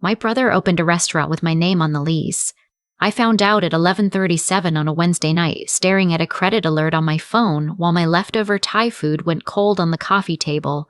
My brother opened a restaurant with my name on the lease. I found out at 11:37 on a Wednesday night, staring at a credit alert on my phone while my leftover Thai food went cold on the coffee table.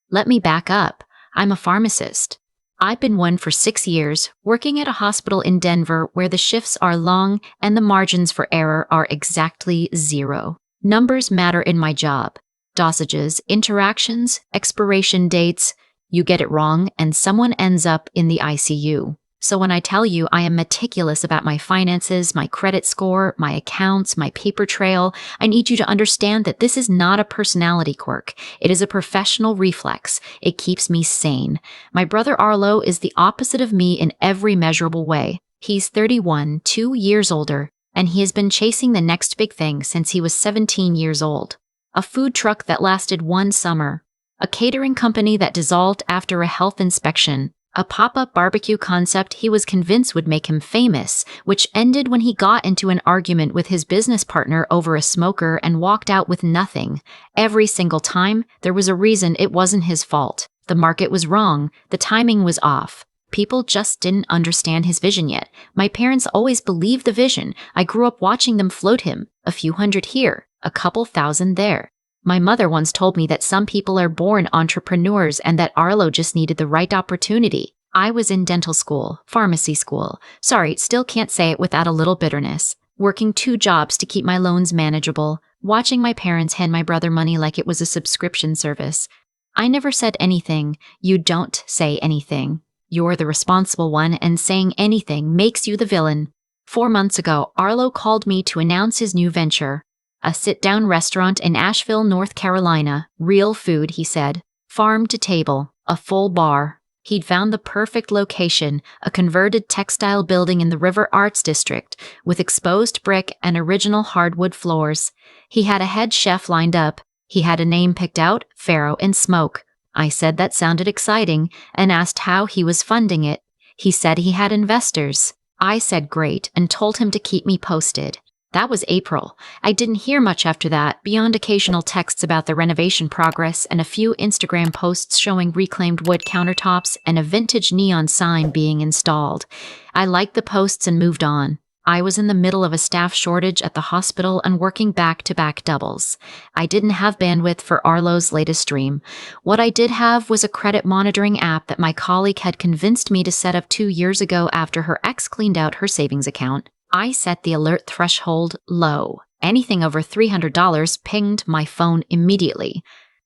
Let me back up. I'm a pharmacist. I've been one for 6 years, working at a hospital in Denver where the shifts are long and the margins for error are exactly zero. Numbers matter in my job. Dosages, interactions, expiration dates. You get it wrong and someone ends up in the ICU. So when I tell you I am meticulous about my finances, my credit score, my accounts, my paper trail, I need you to understand that this is not a personality quirk. It is a professional reflex. It keeps me sane. My brother Arlo is the opposite of me in every measurable way. He's 31, 2 years older, and he has been chasing the next big thing since he was 17 years old. A food truck that lasted 1 summer. A catering company that dissolved after a health inspection. A pop-up barbecue concept he was convinced would make him famous, which ended when he got into an argument with his business partner over a smoker and walked out with nothing. Every single time, there was a reason it wasn't his fault. The market was wrong. The timing was off. People just didn't understand his vision yet. My parents always believed the vision. I grew up watching them float him. A few hundred here, a couple thousand there. My mother once told me that some people are born entrepreneurs and that Arlo just needed the right opportunity. I was in dental school, pharmacy school. Sorry, still can't say it without a little bitterness. Working 2 jobs to keep my loans manageable. Watching my parents hand my brother money like it was a subscription service. I never said anything. You don't say anything. You're the responsible one, and saying anything makes you the villain. 4 months ago, Arlo called me to announce his new venture. A sit-down restaurant in Asheville, North Carolina. Real food, he said. Farm to table. A full bar. He'd found the perfect location, a converted textile building in the River Arts District, with exposed brick and original hardwood floors. He had a head chef lined up. He had a name picked out, Pharaoh and Smoke. I said that sounded exciting, and asked how he was funding it. He said he had investors. I said great, and told him to keep me posted. That was April. I didn't hear much after that, beyond occasional texts about the renovation progress and a few Instagram posts showing reclaimed wood countertops and a vintage neon sign being installed. I liked the posts and moved on. I was in the middle of a staff shortage at the hospital and working back-to-back doubles. I didn't have bandwidth for Arlo's latest dream. What I did have was a credit monitoring app that my colleague had convinced me to set up 2 years ago after her ex cleaned out her savings account. I set the alert threshold low. Anything over $300 pinged my phone immediately.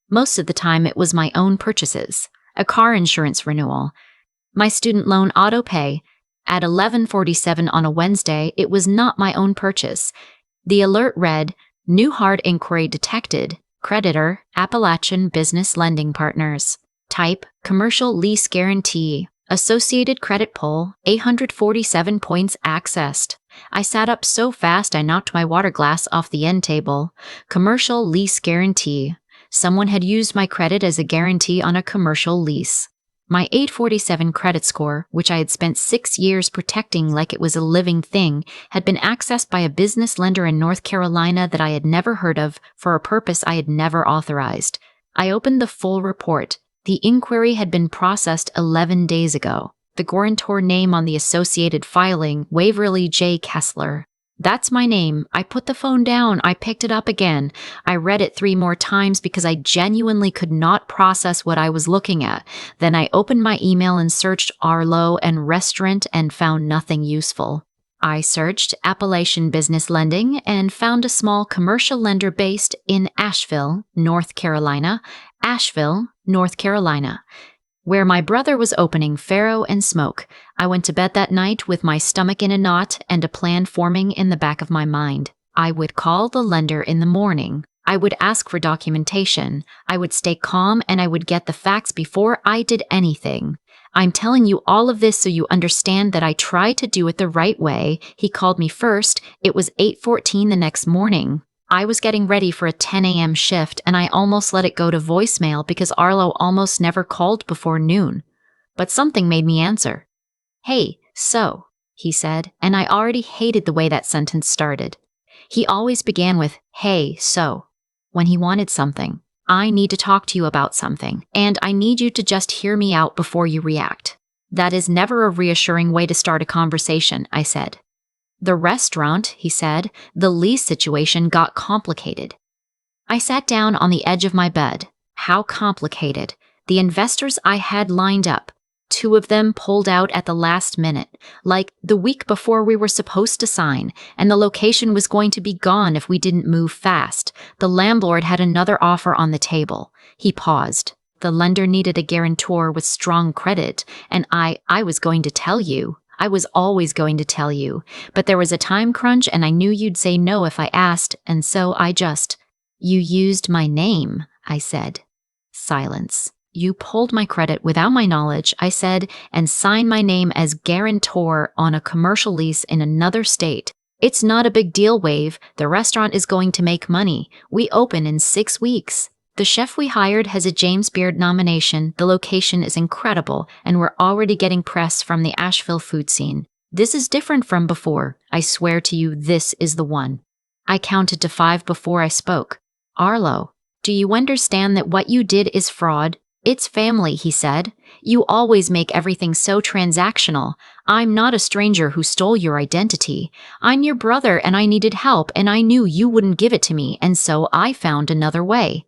Most of the time it was my own purchases. A car insurance renewal. My student loan auto pay. At 11:47 on a Wednesday, it was not my own purchase. The alert read, New hard inquiry detected. Creditor, Appalachian Business Lending Partners. Type, Commercial Lease Guarantee. Associated credit pull, 847 points accessed. I sat up so fast I knocked my water glass off the end table. Commercial lease guarantee. Someone had used my credit as a guarantee on a commercial lease. My 847 credit score, which I had spent 6 years protecting like it was a living thing, had been accessed by a business lender in North Carolina that I had never heard of for a purpose I had never authorized. I opened the full report. The inquiry had been processed 11 days ago. The guarantor name on the associated filing, Waverly J. Kessler. That's my name. I put the phone down. I picked it up again. I read it 3 more times because I genuinely could not process what I was looking at. Then I opened my email and searched Arlo and restaurant and found nothing useful. I searched Appalachian Business Lending and found a small commercial lender based in Asheville, North Carolina. Asheville, North Carolina, where my brother was opening Pharaoh and Smoke. I went to bed that night with my stomach in a knot and a plan forming in the back of my mind. I would call the lender in the morning. I would ask for documentation. I would stay calm and I would get the facts before I did anything. I'm telling you all of this so you understand that I tried to do it the right way. He called me first. It was 8:14 the next morning. I was getting ready for a 10 a.m. shift, and I almost let it go to voicemail because Arlo almost never called before noon. But something made me answer. Hey, so, he said, and I already hated the way that sentence started. He always began with, hey, so, when he wanted something. I need to talk to you about something, and I need you to just hear me out before you react. That is never a reassuring way to start a conversation, I said. The restaurant, he said, the lease situation got complicated. I sat down on the edge of my bed. How complicated? The investors I had lined up. 2 of them pulled out at the last minute, like the week before we were supposed to sign, and the location was going to be gone if we didn't move fast. The landlord had another offer on the table. He paused. The lender needed a guarantor with strong credit, and I was going to tell you. I was always going to tell you. But there was a time crunch, and I knew you'd say no if I asked, and so I just— You used my name, I said. Silence. You pulled my credit without my knowledge, I said, and signed my name as guarantor on a commercial lease in another state. It's not a big deal, Wave. The restaurant is going to make money. We open in 6 weeks. The chef we hired has a James Beard nomination, the location is incredible, and we're already getting press from the Asheville food scene. This is different from before. I swear to you, this is the one. I counted to 5 before I spoke. Arlo, do you understand that what you did is fraud? It's family, he said. You always make everything so transactional. I'm not a stranger who stole your identity. I'm your brother and I needed help and I knew you wouldn't give it to me, and so I found another way.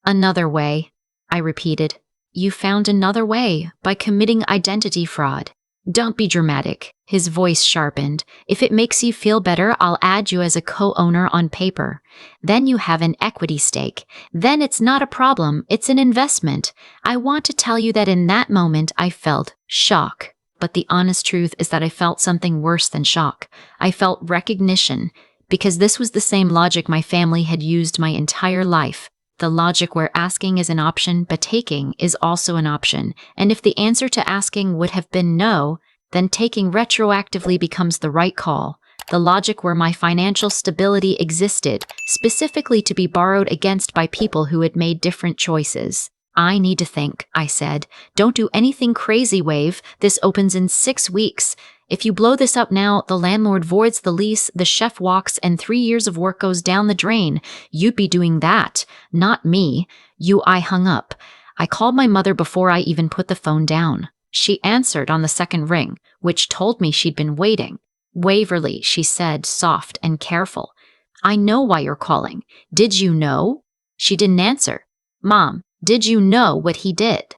Another way, I repeated. You found another way by committing identity fraud. Don't be dramatic. His voice sharpened. If it makes you feel better, I'll add you as a co-owner on paper. Then you have an equity stake. Then it's not a problem, it's an investment. I want to tell you that in that moment I felt shock. But the honest truth is that I felt something worse than shock. I felt recognition, because this was the same logic my family had used my entire life. The logic where asking is an option, but taking is also an option. And if the answer to asking would have been no, then taking retroactively becomes the right call. The logic where my financial stability existed, specifically to be borrowed against by people who had made different choices. I need to think, I said. Don't do anything crazy, Wave. This opens in 6 weeks. If you blow this up now, the landlord voids the lease, the chef walks, and 3 years of work goes down the drain. You'd be doing that, not me. I hung up. I called my mother before I even put the phone down. She answered on the second ring, which told me she'd been waiting. Waverly, she said, soft and careful. I know why you're calling. Did you know? She didn't answer. Mom, did you know what he did?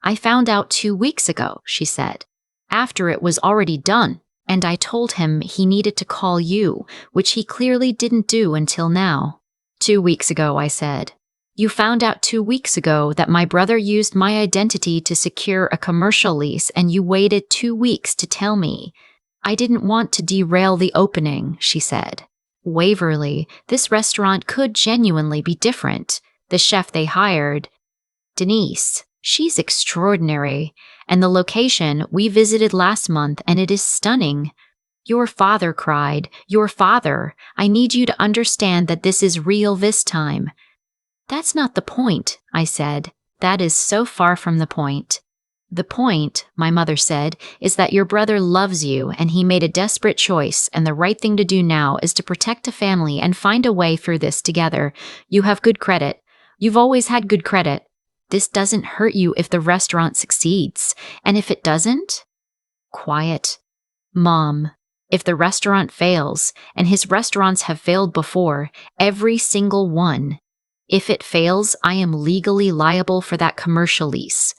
I found out 2 weeks ago, she said. After it was already done, and I told him he needed to call you, which he clearly didn't do until now. 2 weeks ago, I said. You found out 2 weeks ago that my brother used my identity to secure a commercial lease, and you waited 2 weeks to tell me. I didn't want to derail the opening, she said. Waverly, this restaurant could genuinely be different. The chef they hired, Denise, she's extraordinary. And the location we visited last month, and it is stunning. Your father cried. Your father. I need you to understand that this is real this time. That's not the point, I said. That is so far from the point. The point, my mother said, is that your brother loves you and he made a desperate choice, and the right thing to do now is to protect a family and find a way through this together. You have good credit. You've always had good credit. This doesn't hurt you if the restaurant succeeds. And if it doesn't? Quiet. Mom, if the restaurant fails, and his restaurants have failed before, every single one, if it fails, I am legally liable for that commercial lease.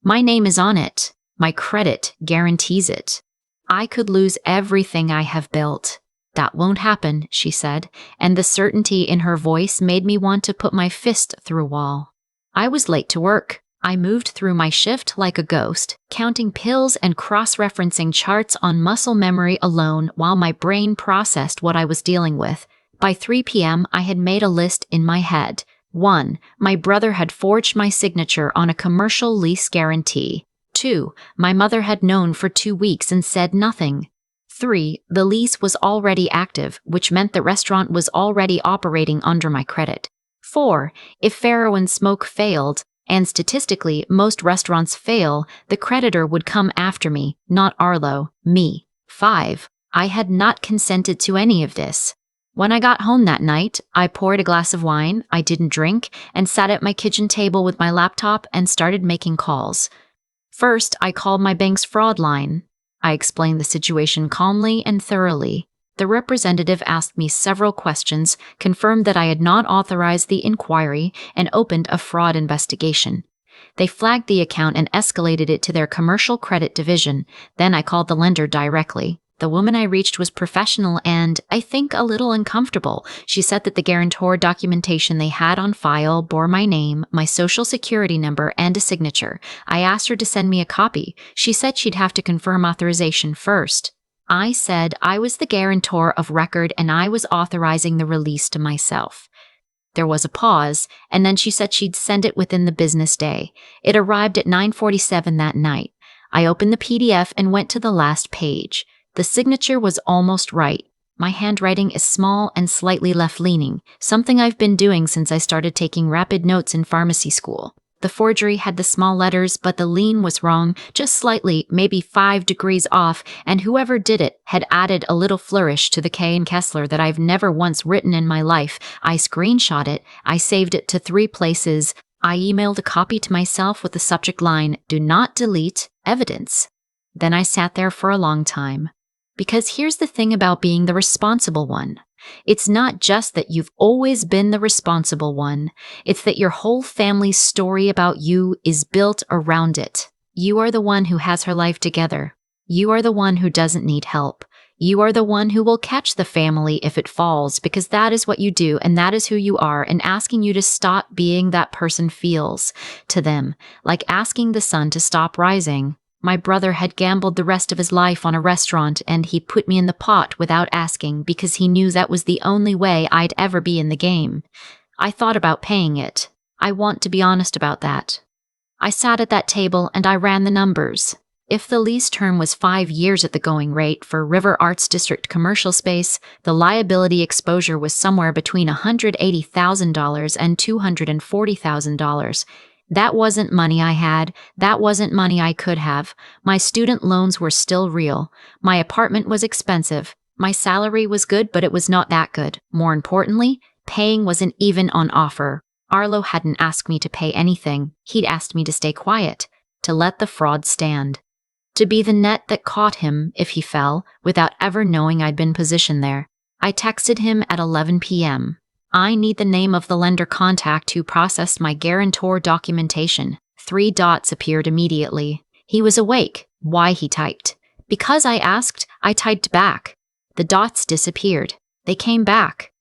My name is on it. My credit guarantees it. I could lose everything I have built. That won't happen, she said, and the certainty in her voice made me want to put my fist through a wall. I was late to work. I moved through my shift like a ghost, counting pills and cross-referencing charts on muscle memory alone while my brain processed what I was dealing with. By 3 p.m., I had made a list in my head. 1. My brother had forged my signature on a commercial lease guarantee. 2. My mother had known for 2 weeks and said nothing. 3. The lease was already active, which meant the restaurant was already operating under my credit. 4. If Faro and Smoke failed, and statistically most restaurants fail, the creditor would come after me, not Arlo, me. 5. I had not consented to any of this. When I got home that night, I poured a glass of wine, I didn't drink, and sat at my kitchen table with my laptop and started making calls. First, I called my bank's fraud line. I explained the situation calmly and thoroughly. The representative asked me several questions, confirmed that I had not authorized the inquiry, and opened a fraud investigation. They flagged the account and escalated it to their commercial credit division. Then I called the lender directly. The woman I reached was professional and, I think, a little uncomfortable. She said that the guarantor documentation they had on file bore my name, my social security number, and a signature. I asked her to send me a copy. She said she'd have to confirm authorization first. I said I was the guarantor of record and I was authorizing the release to myself. There was a pause, and then she said she'd send it within the business day. It arrived at 9:47 that night. I opened the PDF and went to the last page. The signature was almost right. My handwriting is small and slightly left-leaning, something I've been doing since I started taking rapid notes in pharmacy school. The forgery had the small letters, but the lean was wrong, just slightly, maybe 5 degrees off, and whoever did it had added a little flourish to the K in Kessler that I've never once written in my life. I screenshot it, I saved it to 3 places, I emailed a copy to myself with the subject line, "Do not delete evidence." Then I sat there for a long time. Because here's the thing about being the responsible one. It's not just that you've always been the responsible one, it's that your whole family's story about you is built around it. You are the one who has her life together. You are the one who doesn't need help. You are the one who will catch the family if it falls, because that is what you do and that is who you are, and asking you to stop being that person feels to them like asking the sun to stop rising. My brother had gambled the rest of his life on a restaurant, and he put me in the pot without asking because he knew that was the only way I'd ever be in the game. I thought about paying it. I want to be honest about that. I sat at that table and I ran the numbers. If the lease term was 5 years at the going rate for River Arts District commercial space, the liability exposure was somewhere between $180,000 and $240,000. That wasn't money I had. That wasn't money I could have. My student loans were still real. My apartment was expensive. My salary was good, but it was not that good. More importantly, paying wasn't even on offer. Arlo hadn't asked me to pay anything. He'd asked me to stay quiet, to let the fraud stand, to be the net that caught him if he fell, without ever knowing I'd been positioned there. I texted him at 11 p.m. I need the name of the lender contact who processed my guarantor documentation. 3 dots appeared immediately. He was awake. Why, he typed. Because I asked, I typed back. The dots disappeared. They came back.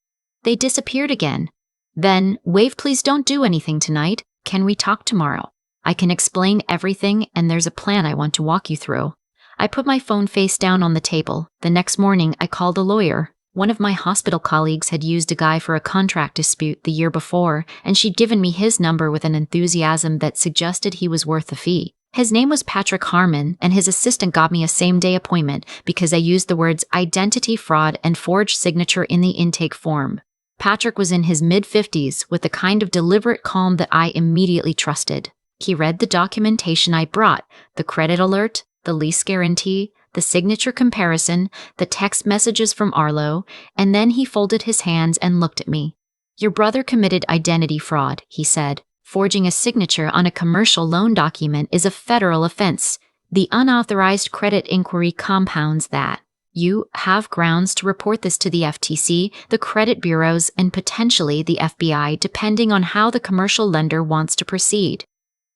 They disappeared again. Then, Wave, please don't do anything tonight. Can we talk tomorrow? I can explain everything, and there's a plan I want to walk you through. I put my phone face down on the table. The next morning, I called a lawyer. One of my hospital colleagues had used a guy for a contract dispute the year before, and she'd given me his number with an enthusiasm that suggested he was worth the fee. His name was Patrick Harmon, and his assistant got me a same-day appointment because I used the words identity fraud and forged signature in the intake form. Patrick was in his mid-50s with the kind of deliberate calm that I immediately trusted. He read the documentation I brought, the credit alert, the lease guarantee, the signature comparison, the text messages from Arlo, and then he folded his hands and looked at me. Your brother committed identity fraud, he said. Forging a signature on a commercial loan document is a federal offense. The unauthorized credit inquiry compounds that. You have grounds to report this to the FTC, the credit bureaus, and potentially the FBI, depending on how the commercial lender wants to proceed.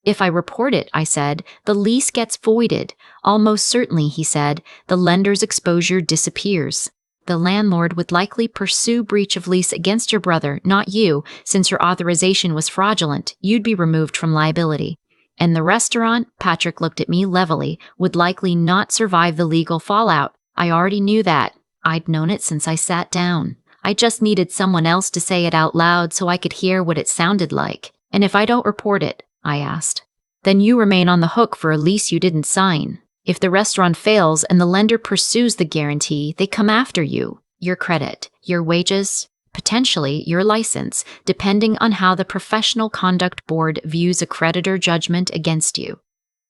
If I report it, I said, the lease gets voided. Almost certainly, he said, the lender's exposure disappears. The landlord would likely pursue breach of lease against your brother, not you, since your authorization was fraudulent. You'd be removed from liability. And the restaurant, Patrick looked at me levelly, would likely not survive the legal fallout. I already knew that. I'd known it since I sat down. I just needed someone else to say it out loud so I could hear what it sounded like. And if I don't report it, I asked, then you remain on the hook for a lease you didn't sign. If the restaurant fails and the lender pursues the guarantee, they come after you, your credit, your wages, potentially your license, depending on how the Professional Conduct Board views a creditor judgment against you.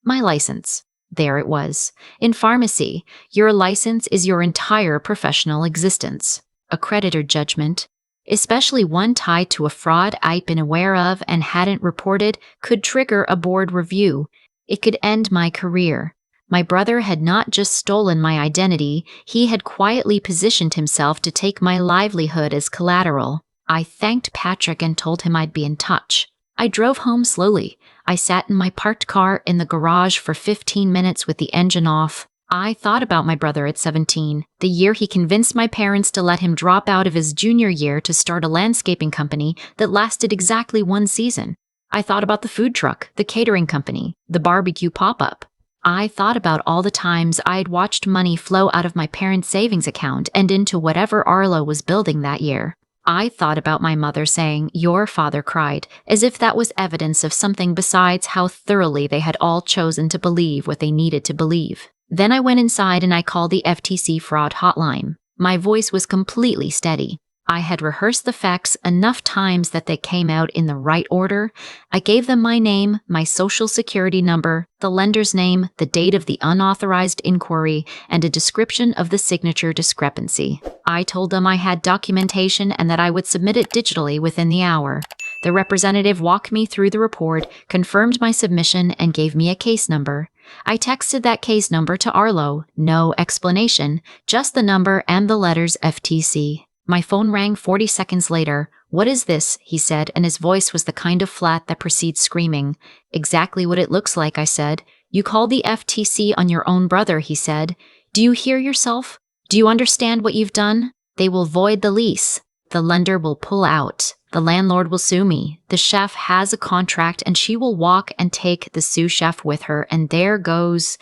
My license. There it was. In pharmacy, your license is your entire professional existence. A creditor judgment, especially one tied to a fraud I'd been aware of and hadn't reported, could trigger a board review. It could end my career. My brother had not just stolen my identity, he had quietly positioned himself to take my livelihood as collateral. I thanked Patrick and told him I'd be in touch. I drove home slowly. I sat in my parked car in the garage for 15 minutes with the engine off. I thought about my brother at 17, the year he convinced my parents to let him drop out of his junior year to start a landscaping company that lasted exactly 1 season. I thought about the food truck, the catering company, the barbecue pop-up. I thought about all the times I'd watched money flow out of my parents' savings account and into whatever Arlo was building that year. I thought about my mother saying, "Your father cried," as if that was evidence of something besides how thoroughly they had all chosen to believe what they needed to believe. Then I went inside and I called the FTC fraud hotline. My voice was completely steady. I had rehearsed the facts enough times that they came out in the right order. I gave them my name, my social security number, the lender's name, the date of the unauthorized inquiry, and a description of the signature discrepancy. I told them I had documentation and that I would submit it digitally within the hour. The representative walked me through the report, confirmed my submission, and gave me a case number. I texted that case number to Arlo. No explanation, just the number and the letters FTC. My phone rang 40 seconds later. "What is this?" he said, and his voice was the kind of flat that precedes screaming. "Exactly what it looks like," I said. "You called the FTC on your own brother," he said. "Do you hear yourself? Do you understand what you've done? They will void the lease. The lender will pull out. The landlord will sue me. The chef has a contract and she will walk and take the sous chef with her, and there goes—"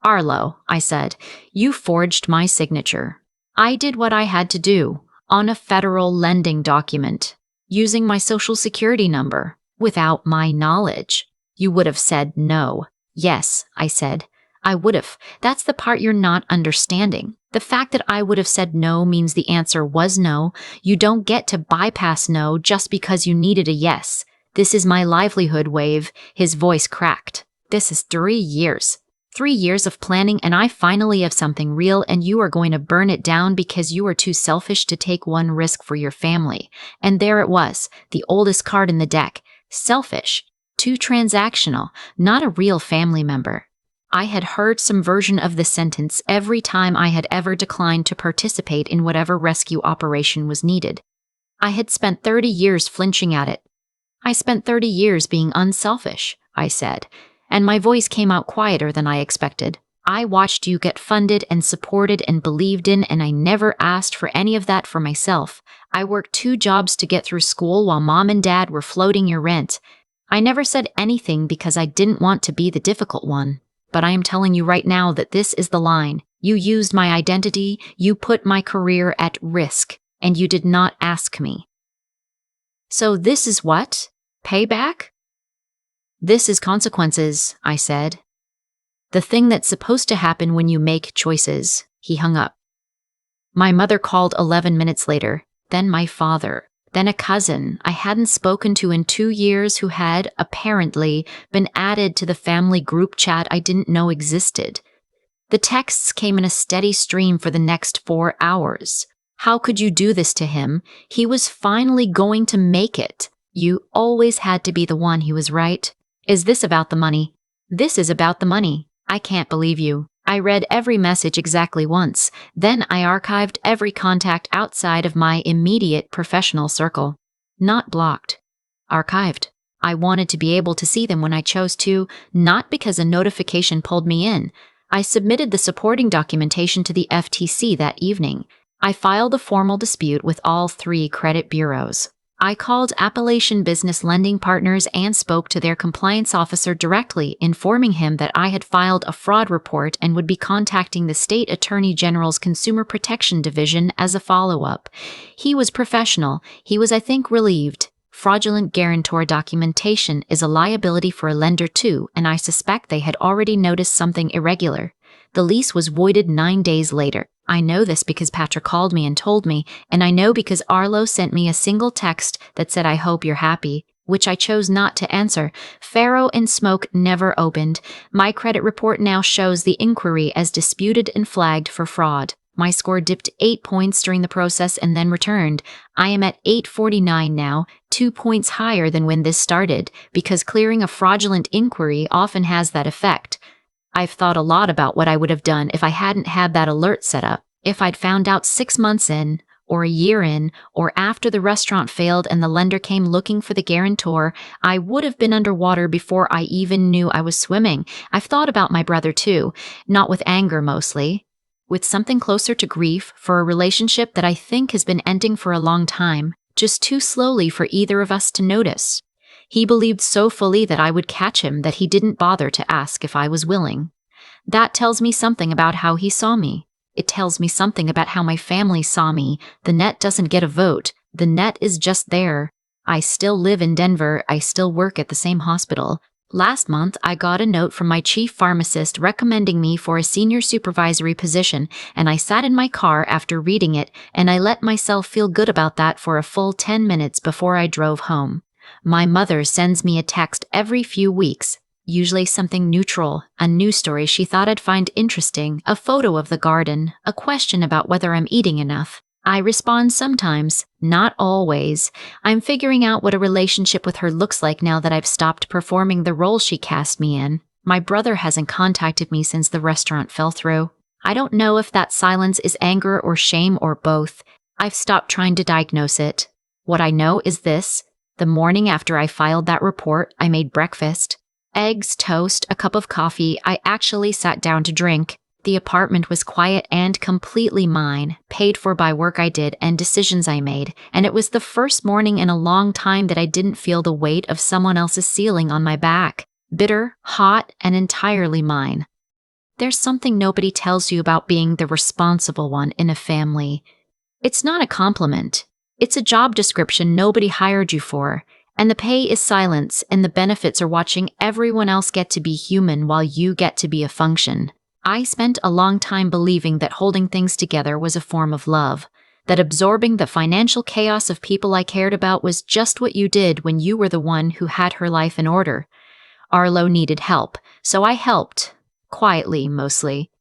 "Arlo," I said, "you forged my signature. I did what I had to do. On a federal lending document, using my social security number, without my knowledge. You would have said no." "Yes," I said. "I would have. That's the part you're not understanding. The fact that I would have said no means the answer was no. You don't get to bypass no just because you needed a yes. This is my livelihood, Wave." His voice cracked. "This is 3 years. 3 years of planning, and I finally have something real, and you are going to burn it down because you are too selfish to take one risk for your family." And there it was, the oldest card in the deck. Selfish. Too transactional. Not a real family member. I had heard some version of the sentence every time I had ever declined to participate in whatever rescue operation was needed. I had spent 30 years flinching at it. "I spent 30 years being unselfish," I said. And my voice came out quieter than I expected. "I watched you get funded and supported and believed in, and I never asked for any of that for myself. I worked 2 jobs to get through school while Mom and Dad were floating your rent. I never said anything because I didn't want to be the difficult one. But I am telling you right now that this is the line. You used my identity, you put my career at risk, and you did not ask me." "So this is what? Payback?" "This is consequences," I said. "The thing that's supposed to happen when you make choices." He hung up. My mother called 11 minutes later, then my father, then a cousin I hadn't spoken to in 2 years who had, apparently, been added to the family group chat I didn't know existed. The texts came in a steady stream for the next 4 hours. "How could you do this to him? He was finally going to make it. You always had to be the one," he was right. "Is this about the money?" "This is about the money. I can't believe you." I read every message exactly once. Then I archived every contact outside of my immediate professional circle. Not blocked. Archived. I wanted to be able to see them when I chose to, not because a notification pulled me in. I submitted the supporting documentation to the FTC that evening. I filed a formal dispute with all 3 credit bureaus. I called Appalachian Business Lending Partners and spoke to their compliance officer directly, informing him that I had filed a fraud report and would be contacting the State Attorney General's Consumer Protection Division as a follow-up. He was professional. He was, I think, relieved. Fraudulent guarantor documentation is a liability for a lender too, and I suspect they had already noticed something irregular. The lease was voided 9 days later. I know this because Patrick called me and told me, and I know because Arlo sent me a single text that said, "I hope you're happy," which I chose not to answer. Faro and Smoke never opened. My credit report now shows the inquiry as disputed and flagged for fraud. My score dipped 8 points during the process and then returned. I am at 849 now, 2 points higher than when this started, because clearing a fraudulent inquiry often has that effect. I've thought a lot about what I would have done if I hadn't had that alert set up. If I'd found out 6 months in, or a year in, or after the restaurant failed and the lender came looking for the guarantor, I would have been underwater before I even knew I was swimming. I've thought about my brother too, not with anger mostly, with something closer to grief for a relationship that I think has been ending for a long time, just too slowly for either of us to notice. He believed so fully that I would catch him that he didn't bother to ask if I was willing. That tells me something about how he saw me. It tells me something about how my family saw me. The net doesn't get a vote. The net is just there. I still live in Denver. I still work at the same hospital. Last month, I got a note from my chief pharmacist recommending me for a senior supervisory position, and I sat in my car after reading it, and I let myself feel good about that for a full 10 minutes before I drove home. My mother sends me a text every few weeks. Usually something neutral, a news story she thought I'd find interesting, a photo of the garden, a question about whether I'm eating enough. I respond sometimes, not always. I'm figuring out what a relationship with her looks like now that I've stopped performing the role she cast me in. My brother hasn't contacted me since the restaurant fell through. I don't know if that silence is anger or shame or both. I've stopped trying to diagnose it. What I know is this. The morning after I filed that report, I made breakfast. Eggs, toast, a cup of coffee. I actually sat down to drink. The apartment was quiet and completely mine, paid for by work I did and decisions I made, and it was the first morning in a long time that I didn't feel the weight of someone else's ceiling on my back. Bitter, hot, and entirely mine. There's something nobody tells you about being the responsible one in a family. It's not a compliment. It's a job description nobody hired you for. And the pay is silence, and the benefits are watching everyone else get to be human while you get to be a function. I spent a long time believing that holding things together was a form of love, that absorbing the financial chaos of people I cared about was just what you did when you were the one who had her life in order. Arlo needed help, so I helped, quietly mostly,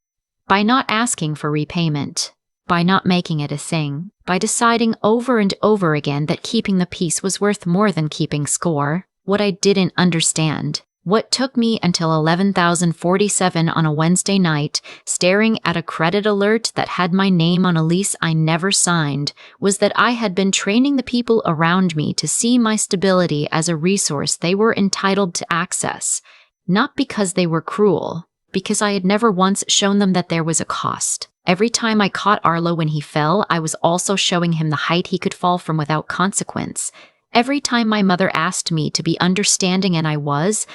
by not asking for repayment, by not making it a thing, by deciding over and over again that keeping the peace was worth more than keeping score. What I didn't understand, what took me until 11,047 on a Wednesday night, staring at a credit alert that had my name on a lease I never signed, was that I had been training the people around me to see my stability as a resource they were entitled to access, not because they were cruel, because I had never once shown them that there was a cost. Every time I caught Arlo when he fell, I was also showing him the height he could fall from without consequence. Every time my mother asked me to be understanding and I was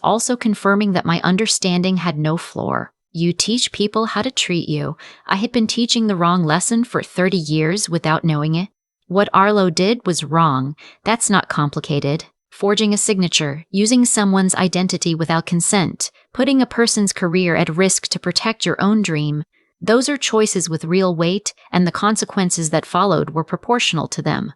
also confirming that my understanding had no floor. You teach people how to treat you. I had been teaching the wrong lesson for 30 years without knowing it. What Arlo did was wrong. That's not complicated. Forging a signature, using someone's identity without consent, putting a person's career at risk to protect your own dream. Those are choices with real weight, and the consequences that followed were proportional to them.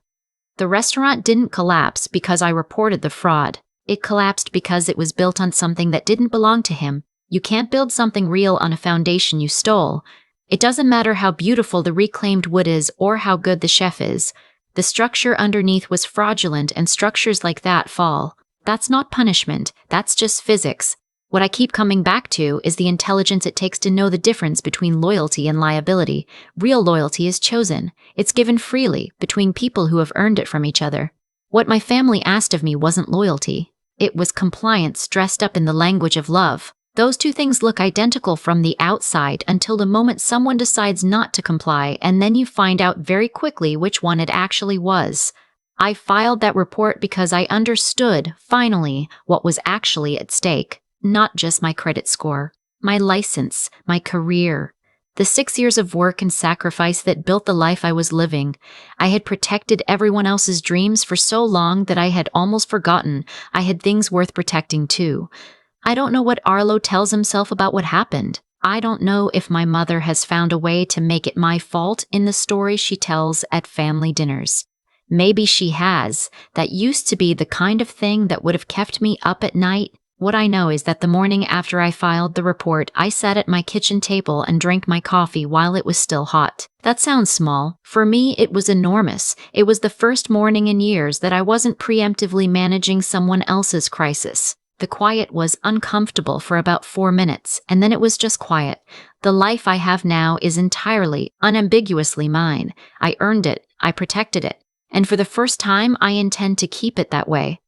The restaurant didn't collapse because I reported the fraud. It collapsed because it was built on something that didn't belong to him. You can't build something real on a foundation you stole. It doesn't matter how beautiful the reclaimed wood is or how good the chef is. The structure underneath was fraudulent, and structures like that fall. That's not punishment. That's just physics. What I keep coming back to is the intelligence it takes to know the difference between loyalty and liability. Real loyalty is chosen. It's given freely, between people who have earned it from each other. What my family asked of me wasn't loyalty. It was compliance dressed up in the language of love. Those two things look identical from the outside until the moment someone decides not to comply, and then you find out very quickly which one it actually was. I filed that report because I understood, finally, what was actually at stake. Not just my credit score, my license, my career, the 6 years of work and sacrifice that built the life I was living. I had protected everyone else's dreams for so long that I had almost forgotten I had things worth protecting too. I don't know what Arlo tells himself about what happened. I don't know if my mother has found a way to make it my fault in the story she tells at family dinners. Maybe she has. That used to be the kind of thing that would have kept me up at night. What I know is that the morning after I filed the report, I sat at my kitchen table and drank my coffee while it was still hot. That sounds small. For me, it was enormous. It was the first morning in years that I wasn't preemptively managing someone else's crisis. The quiet was uncomfortable for about 4 minutes, and then it was just quiet. The life I have now is entirely, unambiguously mine. I earned it, I protected it, and for the first time, I intend to keep it that way.